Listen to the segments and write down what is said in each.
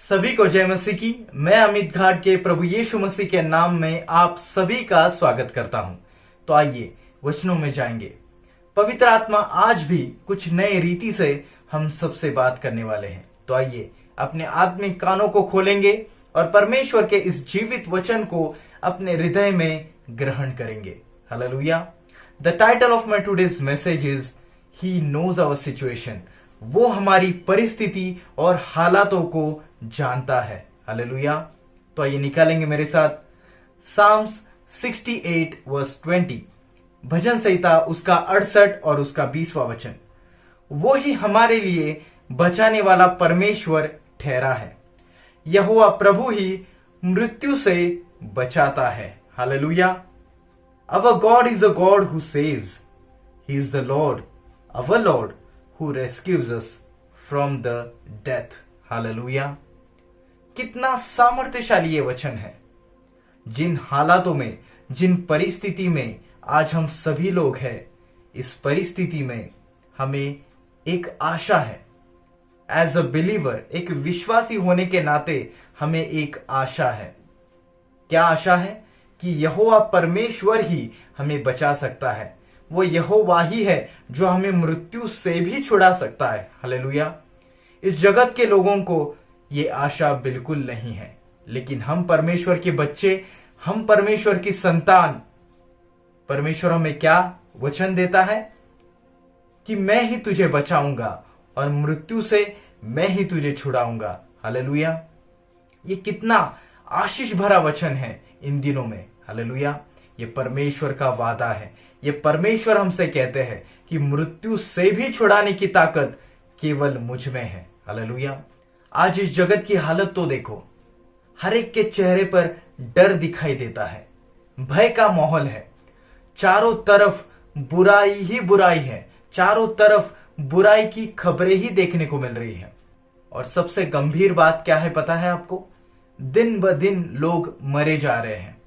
सभी को जय मसीह की। मैं अमित घाट के प्रभु यीशु मसीह के नाम में आप सभी का स्वागत करता हूं। तो आइए वचनों में जाएंगे। पवित्र आत्मा आज भी कुछ नए रीति से हम सबसे बात करने वाले हैं। तो आइए अपने आत्मिक कानों को खोलेंगे और परमेश्वर के इस जीवित वचन को अपने हृदय में ग्रहण करेंगे। Hallelujah. The title of my today's message is he knows our situation. वो हमारी परिस्थिति और हालातों को जानता है। हालेलुया। तो आइए निकालेंगे मेरे साथ साम्स 68 वर्स 20, भजन संहिता उसका 68 और उसका 20वां वचन। वो ही हमारे लिए बचाने वाला परमेश्वर ठहरा है। यहोवा प्रभु ही मृत्यु से बचाता है। Hallelujah. Our God is a God who saves. He is the Lord, our Lord, who rescues us from the death. Hallelujah. कितना सामर्थ्यशाली ये वचन है। जिन हालातों में, जिन परिस्थिति में आज हम सभी लोग हैं, इस परिस्थिति में हमें एक आशा है। एज अ बिलीवर, एक विश्वासी होने के नाते हमें एक आशा है। क्या आशा है? कि यहोवा परमेश्वर ही हमें बचा सकता है। वो यहोवा ही है जो हमें मृत्यु से भी छुड़ा सकता है। हालेलुया। इस जगत के लोगों को ये आशा बिल्कुल नहीं है, लेकिन हम परमेश्वर के बच्चे, हम परमेश्वर की संतान, परमेश्वर हमें क्या वचन देता है कि मैं ही तुझे बचाऊंगा और मृत्यु से मैं ही तुझे छुड़ाऊंगा। हालेलुया। ये कितना आशीष भरा वचन है इन दिनों में। हालेलुया। ये परमेश्वर का वादा है। ये परमेश्वर हमसे कहते हैं कि मृत्यु से भी छुड़ाने की ताकत केवल मुझ में है। हालेलुया। आज इस जगत की हालत तो देखो, हर एक के चेहरे पर डर दिखाई देता है, भय का माहौल है, चारों तरफ बुराई ही बुराई है, चारों तरफ बुराई की खबरें ही देखने को मिल रही है। और सबसे गंभीर बात क्या है पता है आपको? दिन ब दिन लोग मरे जा रहे हैं।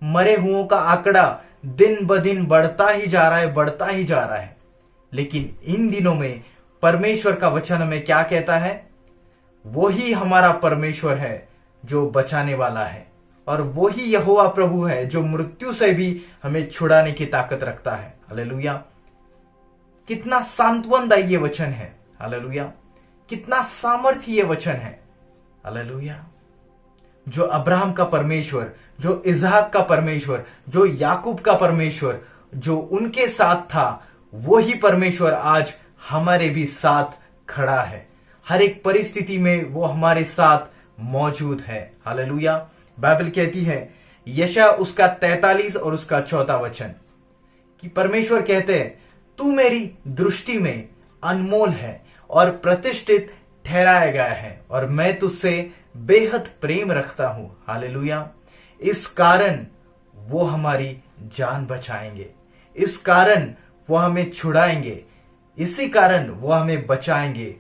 मरे हुओं का आंकड़ा दिन ब दिन बढ़ता ही जा रहा है, बढ़ता ही जा रहा है। लेकिन इन दिनों में परमेश्वर का वचन हमें क्या कहता है? वो ही हमारा परमेश्वर है जो बचाने वाला है, और वो ही यहोवा प्रभु है जो मृत्यु से भी हमें छुड़ाने की ताकत रखता है। हालेलुया। कितना सांत्वनदायी ये वचन है। हालेलुया। कितना सामर्थ्य ये वचन है। हालेलुया। जो अब्राहम का परमेश्वर, जो इसहाक का परमेश्वर, जो याकूब का परमेश्वर, जो उनके साथ था, वो ही परमेश्वर आज हमारे भी साथ खड़ा है। हर एक परिस्थिति में वो हमारे साथ मौजूद है। हालेलुया। बाइबल कहती है, यशा उसका 43 और उसका 4वां वचन, कि परमेश्वर कहते हैं, तू मेरी दृष्टि में अनमोल है और प्रतिष्ठित ठहराया गया है, और मैं तुझसे बेहद प्रेम रखता हूं। हालेलुया। इस कारण वो हमारी जान बचाएंगे, इस कारण वो हमें छुड़ाएंगे, इसी कारण वो हमें बचाएंगे,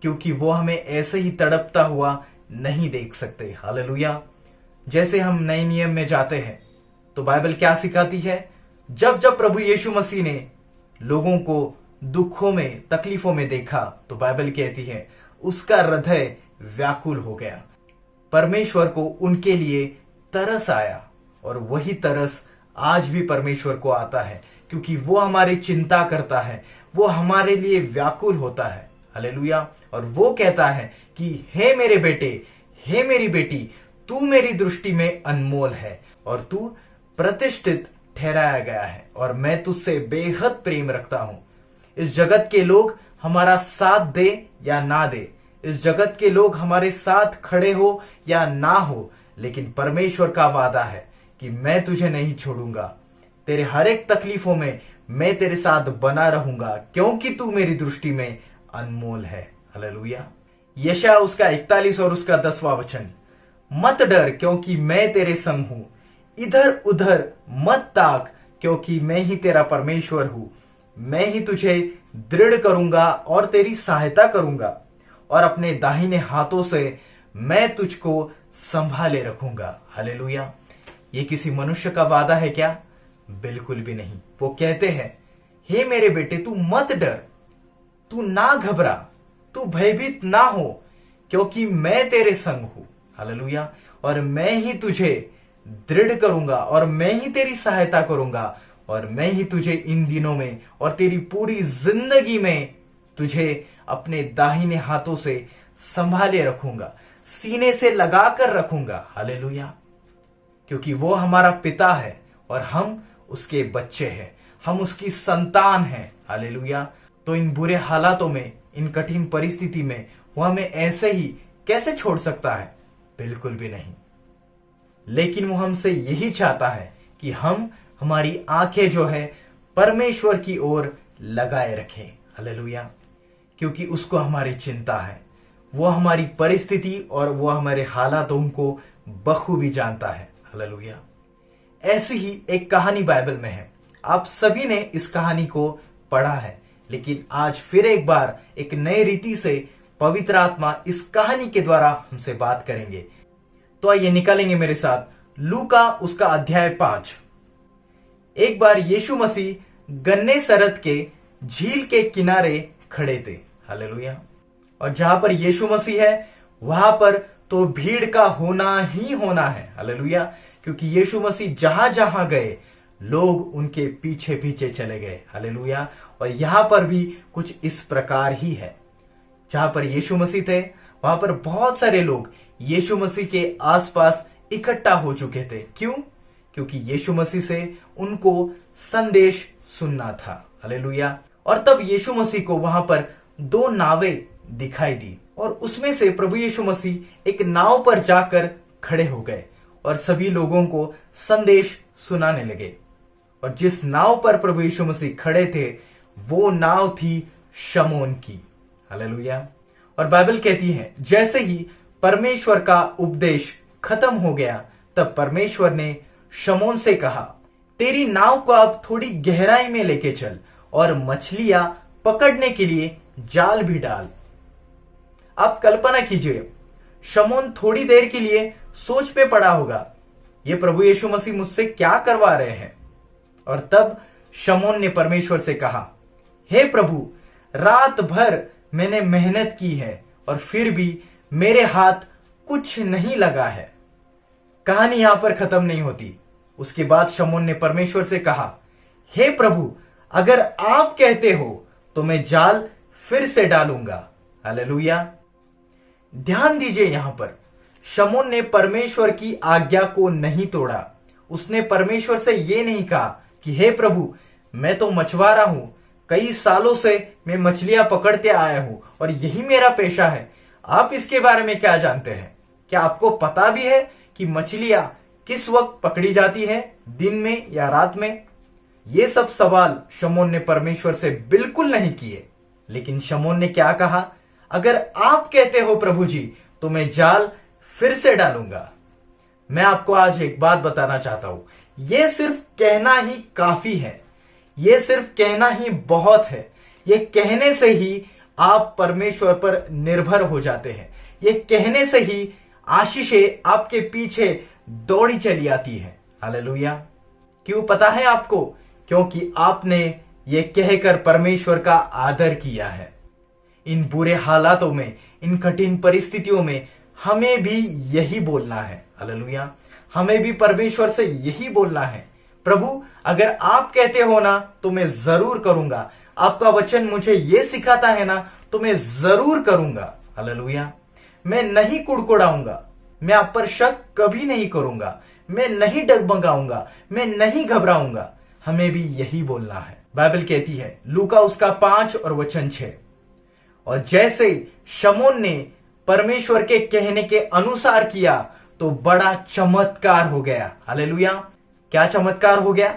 क्योंकि वो हमें ऐसे ही तड़पता हुआ नहीं देख सकते। हालेलुया। जैसे हम नए नियम में जाते हैं तो बाइबल क्या सिखाती है? जब जब प्रभु यीशु मसीह ने लोगों को दुखों में, तकलीफों में देखा, तो बाइबल कहती है उसका हृदय व्याकुल हो गया। परमेश्वर को उनके लिए तरस आया, और वही तरस आज भी परमेश्वर को आता है, क्योंकि वो हमारी चिंता करता है, वो हमारे लिए व्याकुल होता है। हालेलुया। और वो कहता है कि हे मेरे बेटे, हे मेरी बेटी, तू मेरी दृष्टि में अनमोल है और तू प्रतिष्ठित ठहराया गया है, और मैं तुझसे बेहद प्रेम रखता हूं। इस जगत के लोग हमारा साथ दे या ना दे, इस जगत के लोग हमारे साथ खड़े हो या ना हो, लेकिन परमेश्वर का वादा है कि मैं तुझे नहीं छोड़ूंगा। तेरे हर एक तकलीफों में मैं तेरे साथ बना रहूंगा, क्योंकि तू मेरी दृष्टि में अनमोल है। हालेलुया। यशायाह उसका 41 और उसका 10वां वचन, मत डर क्योंकि मैं तेरे संग हूं, इधर उधर मत ताक क्योंकि मैं ही तेरा परमेश्वर हूं। मैं ही तुझे दृढ़ करूंगा और तेरी सहायता करूंगा, और अपने दाहिने हाथों से मैं तुझको संभाले रखूंगा। हालेलुया। ये किसी मनुष्य का वादा है क्या? बिल्कुल भी नहीं। वो कहते हैं, हे मेरे बेटे, तू मत डर, तू ना घबरा, तू भयभीत ना हो, क्योंकि मैं तेरे संग हूं। हालेलुया। और मैं ही तुझे दृढ़ करूंगा और मैं ही तेरी सहायता करूंगा और मैं ही तुझे इन दिनों में और तेरी पूरी जिंदगी में तुझे अपने दाहिने हाथों से संभाले रखूंगा, सीने से लगाकर रखूंगा। हालेलुया। क्योंकि वो हमारा पिता है और हम उसके बच्चे हैं, हम उसकी संतान हैं। हालेलुया। तो इन बुरे हालातों में, इन कठिन परिस्थिति में वो हमें ऐसे ही कैसे छोड़ सकता है? बिल्कुल भी नहीं। लेकिन वो हमसे यही चाहता है कि हम हमारी आंखें जो है परमेश्वर की ओर लगाए रखें। हालेलुया। क्योंकि उसको हमारी चिंता है, वो हमारी परिस्थिति और वो हमारे हालातों को बखूबी जानता है। हालेलुया। ऐसी ही एक कहानी बाइबल में है, आप सभी ने इस कहानी को पढ़ा है, लेकिन आज फिर एक बार एक नई रीति से पवित्र आत्मा इस कहानी के द्वारा हमसे बात करेंगे। तो आइए निकालेंगे मेरे साथ लूका उसका अध्याय 5। एक बार यीशु मसीह गन्नेसरत के झील के किनारे खड़े थे। हालेलुया। और जहां पर यीशु मसीह है वहां पर तो भीड़ का होना ही होना है। हालेलुया। क्योंकि यीशु मसीह जहां जहां गए लोग उनके पीछे पीछे चले गए। हालेलुया। और यहां पर भी कुछ इस प्रकार ही है, जहां पर यीशु मसीह थे वहां पर बहुत सारे लोग यीशु मसीह के आसपास इकट्ठा हो चुके थे। क्यों? क्योंकि यीशु मसीह से उनको संदेश सुनना था। हालेलुया। और तब यीशु मसीह को वहां पर 2 नावें दिखाई दी और उसमें से प्रभु यीशु मसीह एक नाव पर जाकर खड़े हो गए और सभी लोगों को संदेश सुनाने लगे। और जिस नाव पर प्रभु यीशु मसीह खड़े थे वो नाव थी शमौन की। हालेलुया। और बाइबल कहती है जैसे ही परमेश्वर का उपदेश खत्म हो गया तब परमेश्वर ने शमौन से कहा, तेरी नाव को अब थोड़ी गहराई में लेके चल और मछलियां पकड़ने के लिए जाल भी डाल। आप कल्पना कीजिए, शमौन थोड़ी देर के लिए सोच पे पड़ा होगा, ये प्रभु यीशु मसीह मुझसे क्या करवा रहे हैं। और तब शमौन ने परमेश्वर से कहा, हे प्रभु, रात भर मैंने मेहनत की है और फिर भी मेरे हाथ कुछ नहीं लगा है। कहानी यहां पर खत्म नहीं होती। उसके बाद शमौन ने परमेश्वर से कहा, हे प्रभु, अगर आप कहते हो तो मैं जाल फिर से डालूंगा। हालेलुया। ध्यान दीजिए, यहां पर शमौन ने परमेश्वर की आज्ञा को नहीं तोड़ा। उसने परमेश्वर से यह नहीं कहा कि हे प्रभु, मैं तो मछुआरा हूं, कई सालों से मैं मछलियां पकड़ते आया हूं और यही मेरा पेशा है, आप इसके बारे में क्या जानते हैं? क्या आपको पता भी है कि मछलियां किस वक्त पकड़ी जाती है, दिन में या रात में? ये सब सवाल शमौन ने परमेश्वर से बिल्कुल नहीं किए। लेकिन शमौन ने क्या कहा, अगर आप कहते हो प्रभु जी तो मैं जाल फिर से डालूंगा। मैं आपको आज एक बात बताना चाहता हूं, यह सिर्फ कहना ही काफी है, यह सिर्फ कहना ही बहुत है। यह कहने से ही आप परमेश्वर पर निर्भर हो जाते हैं। यह कहने से ही आशीषें आपके पीछे दौड़ी चली आती है। हालेलुया। क्यों पता है आपको? क्योंकि आपने ये कहकर परमेश्वर का आदर किया है। इन बुरे हालातों में, इन कठिन परिस्थितियों में हमें भी यही बोलना है। हालेलुया। हमें भी परमेश्वर से यही बोलना है, प्रभु अगर आप कहते हो ना तो मैं जरूर करूंगा, आपका वचन मुझे ये सिखाता है ना तो मैं जरूर करूंगा। हालेलुया। मैं नहीं कुड़कुड़ाऊंगा, मैं आप पर शक कभी नहीं करूंगा, मैं नहीं डगमगाऊंगा, मैं नहीं घबराऊंगा। हमें भी यही बोलना है। बाइबल कहती है लूका उसका 5 और वचन 6, और जैसे शमौन ने परमेश्वर के कहने के अनुसार किया तो बड़ा चमत्कार हो गया। हालेलुया। क्या चमत्कार हो गया?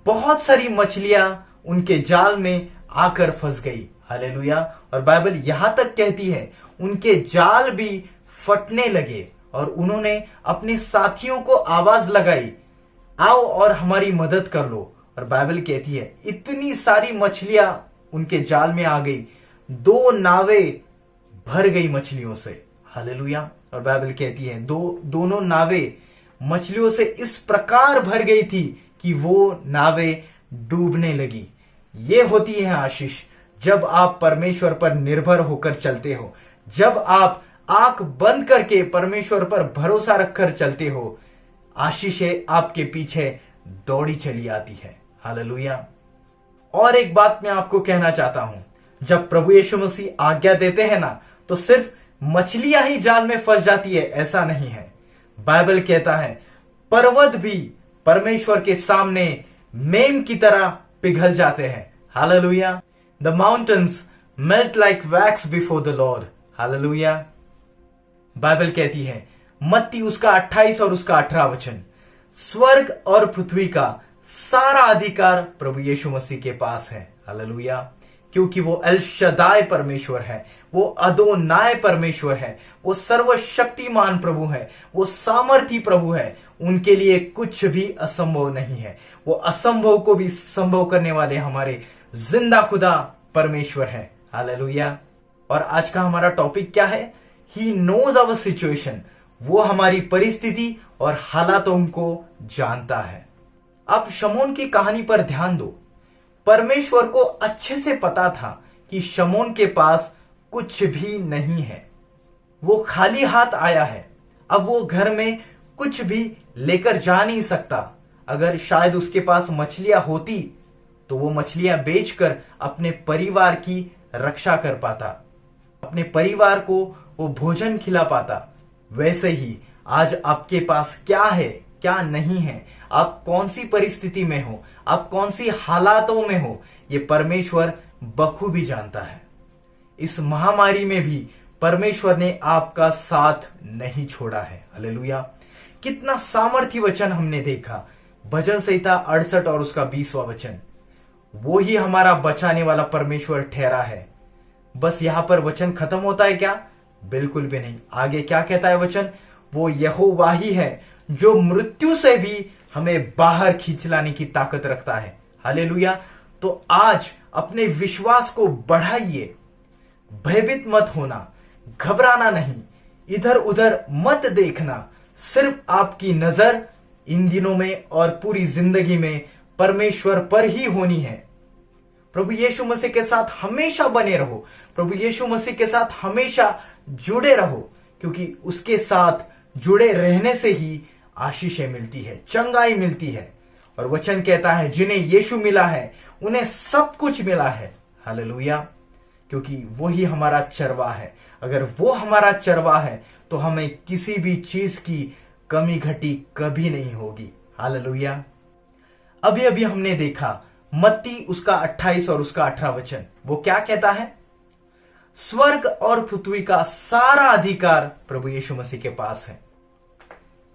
बहुत सारी मछलियां उनके जाल में आकर फंस गई। हालेलुया। और बाइबल यहां तक कहती है उनके जाल भी फटने लगे और उन्होंने अपने साथियों को आवाज लगाई, आओ और हमारी मदद कर लो। और बाइबल कहती है इतनी सारी मछलियां उनके जाल में आ गई, 2 नावें भर गई मछलियों से। हालेलुया। और बाइबल कहती है दोनों नावें मछलियों से इस प्रकार भर गई थी कि वो नावें डूबने लगी। ये होती है आशीष, जब आप परमेश्वर पर निर्भर होकर चलते हो, जब आप आंख बंद करके परमेश्वर पर भरोसा रखकर चलते हो, आशीषें आपके पीछे दौड़ी चली आती है। हालेलुया। और एक बात मैं आपको कहना चाहता हूं, जब प्रभु यीशु मसीह आज्ञा देते हैं ना, तो सिर्फ मछलियां ही जाल में फंस जाती है, ऐसा नहीं है। बाइबल कहता है पर्वत भी परमेश्वर के सामने मेम की तरह पिघल जाते हैं। Hallelujah. The mountains melt like wax before the Lord. Hallelujah. Bible कहती है मत्ती उसका 28 और उसका 18 वचन, स्वर्ग और पृथ्वी का सारा अधिकार प्रभु यीशु मसीह के पास है। हालेलुया। क्योंकि वो एल शदाय परमेश्वर है, वो अदोनाय परमेश्वर है, वो सर्वशक्तिमान प्रभु है, वो सामर्थी प्रभु है। उनके लिए कुछ भी असंभव नहीं है। वो असंभव को भी संभव करने वाले हमारे जिंदा खुदा परमेश्वर है। हालेलुया। और आज का हमारा टॉपिक क्या है? He knows our situation. वो हमारी परिस्थिति और हालातों को जानता है। आप शमौन की कहानी पर ध्यान दो। परमेश्वर को अच्छे से पता था कि शमौन के पास कुछ भी नहीं है, वो खाली हाथ आया है। अब वो घर में कुछ भी लेकर जा नहीं सकता। अगर शायद उसके पास मछलियां होती तो वो मछलियां बेचकर अपने परिवार की रक्षा कर पाता, अपने परिवार को वो भोजन खिला पाता। वैसे ही आज आपके पास क्या है, क्या नहीं है, आप कौन सी परिस्थिति में हो, आप कौन सी हालातों में हो, ये परमेश्वर बखूबी जानता है। इस महामारी में भी परमेश्वर ने आपका साथ नहीं छोड़ा है। हालेलुया। कितना सामर्थी वचन हमने देखा। भजन संहिता 68 और उसका 20वां वचन, वो ही हमारा बचाने वाला परमेश्वर ठहरा है। बस यहां पर वचन खत्म होता है क्या? बिल्कुल भी नहीं। आगे क्या कहता है वचन? वो यहोवा ही है जो मृत्यु से भी हमें बाहर खींच लाने की ताकत रखता है। हालेलुया। तो आज अपने विश्वास को बढ़ाइए, भयभीत मत होना, घबराना नहीं, इधर उधर मत देखना। सिर्फ आपकी नजर इन दिनों में और पूरी जिंदगी में परमेश्वर पर ही होनी है। प्रभु यीशु मसीह के साथ हमेशा बने रहो, प्रभु यीशु मसीह के साथ हमेशा जुड़े रहो, क्योंकि उसके साथ जुड़े रहने से ही आशीषें मिलती है, चंगाई मिलती है। और वचन कहता है जिन्हें यीशु मिला है उन्हें सब कुछ मिला है। हालेलुया। क्योंकि वो ही हमारा चरवाहा है। अगर वो हमारा चरवाहा है तो हमें किसी भी चीज की कमी घटी कभी नहीं होगी। हालेलुया। अभी अभी हमने देखा मत्ती उसका 28 और उसका 18 वचन, वो क्या कहता है? स्वर्ग और पृथ्वी का सारा अधिकार प्रभु यीशु मसीह के पास है।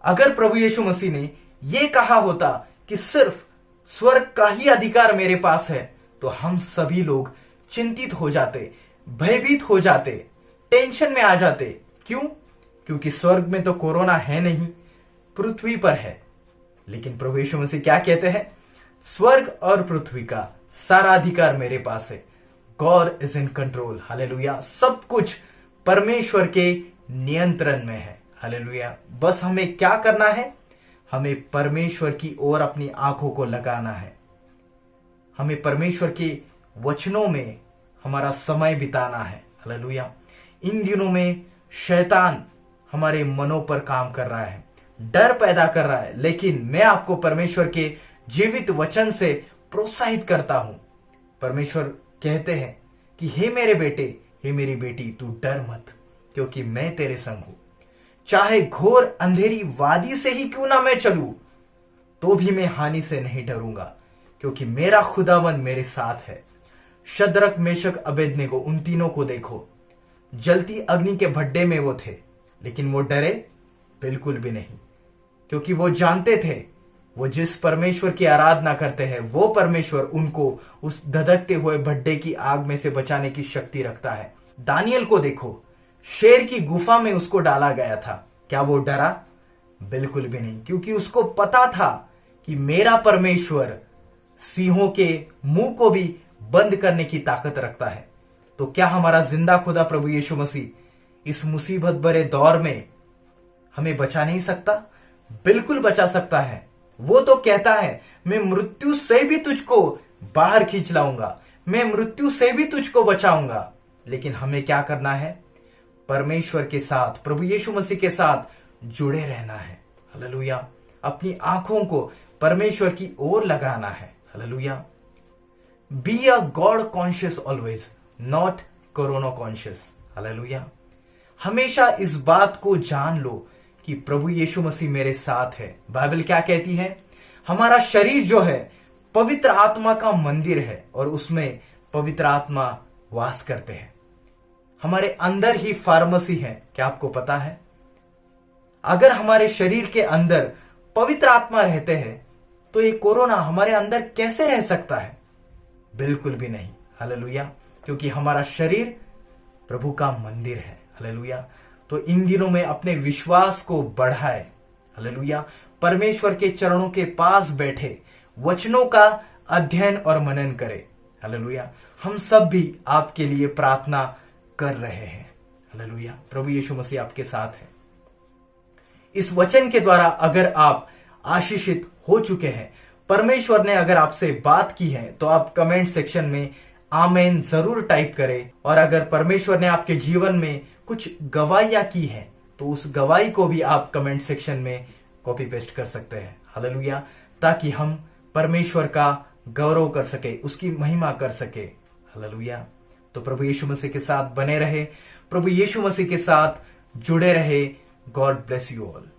अगर प्रभु यीशु मसीह ने यह कहा होता कि सिर्फ स्वर्ग का ही अधिकार मेरे पास है, तो हम सभी लोग चिंतित हो जाते, भयभीत हो जाते, टेंशन में आ जाते। क्यों? क्योंकि स्वर्ग में तो कोरोना है नहीं, पृथ्वी पर है। लेकिन प्रभु यीशु मसीह क्या कहते हैं? स्वर्ग और पृथ्वी का सारा अधिकार मेरे पास है। God is in control. Hallelujah. सब कुछ परमेश्वर के नियंत्रण में है। हालेलुया। बस हमें क्या करना है? हमें परमेश्वर की ओर अपनी आंखों को लगाना है। हमें परमेश्वर के वचनों में हमारा समय बिताना है। हालेलुया। इन दिनों में शैतान हमारे मनों पर काम कर रहा है, डर पैदा कर रहा है, लेकिन मैं आपको परमेश्वर के जीवित वचन से प्रोत्साहित करता हूं। परमेश्वर कहते हैं कि हे मेरे बेटे, हे मेरी बेटी, तू डर मत, क्योंकि मैं तेरे संग हूं। चाहे घोर अंधेरी वादी से ही क्यों ना मैं चलूं, तो भी मैं हानि से नहीं डरूंगा, क्योंकि मेरा खुदावंद मेरे साथ है। शद्रक, मेशक, अबेदनेगो, उन तीनों को देखो, जलती अग्नि के भड्डे में वो थे, लेकिन वो डरे बिल्कुल भी नहीं, क्योंकि वो जानते थे वो जिस परमेश्वर की आराधना करते हैं वो परमेश्वर उनको उस धधकते हुए भड्डे की आग में से बचाने की शक्ति रखता है। दानियल को देखो, शेर की गुफा में उसको डाला गया था, क्या वो डरा? बिल्कुल भी नहीं, क्योंकि उसको पता था कि मेरा परमेश्वर सिंहों के मुंह को भी बंद करने की ताकत रखता है। तो क्या हमारा जिंदा खुदा प्रभु यीशु मसीह इस मुसीबत भरे दौर में हमें बचा नहीं सकता? बिल्कुल बचा सकता है। वो तो कहता है मैं मृत्यु से भी तुझको बाहर खींच लाऊंगा, मैं मृत्यु से भी तुझको बचाऊंगा। लेकिन हमें क्या करना है? परमेश्वर के साथ, प्रभु यीशु मसीह के साथ जुड़े रहना है। हालेलुया। अपनी आंखों को परमेश्वर की ओर लगाना है। Hallelujah. Be a God conscious always, not corona conscious. Hallelujah. हमेशा इस बात को जान लो कि प्रभु यीशु मसीह मेरे साथ है। बाइबल क्या कहती है? हमारा शरीर जो है पवित्र आत्मा का मंदिर है और उसमें पवित्र आत्मा वास करते हैं। हमारे अंदर ही फार्मेसी है। क्या आपको पता है? अगर हमारे शरीर के अंदर पवित्र आत्मा रहते हैं तो ये कोरोना हमारे अंदर कैसे रह सकता है? बिल्कुल भी नहीं। हालेलुया। क्योंकि हमारा शरीर प्रभु का मंदिर है। हालेलुया। तो इन दिनों में अपने विश्वास को बढ़ाए। हालेलुया। परमेश्वर के चरणों के पास बैठे वचनों का अध्ययन और मनन करे। हालेलुया। हम सब भी आपके लिए प्रार्थना कर रहे हैं। हालेलुया। प्रभु यीशु मसीह आपके साथ है। इस वचन के द्वारा अगर आप आशीषित हो चुके हैं, परमेश्वर ने अगर आपसे बात की है, तो आप कमेंट सेक्शन में आमेन जरूर टाइप करें। और अगर परमेश्वर ने आपके जीवन में कुछ गवाहियां की हैं तो उस गवाही को भी आप कमेंट सेक्शन में कॉपी पेस्ट कर सकते हैं। हालेलुया। ताकि हम परमेश्वर का गौरव कर सके, उसकी महिमा कर सके। हालेलुया। तो प्रभु यीशु मसीह के साथ बने रहे, प्रभु यीशु मसीह के साथ जुड़े रहे। God bless you all.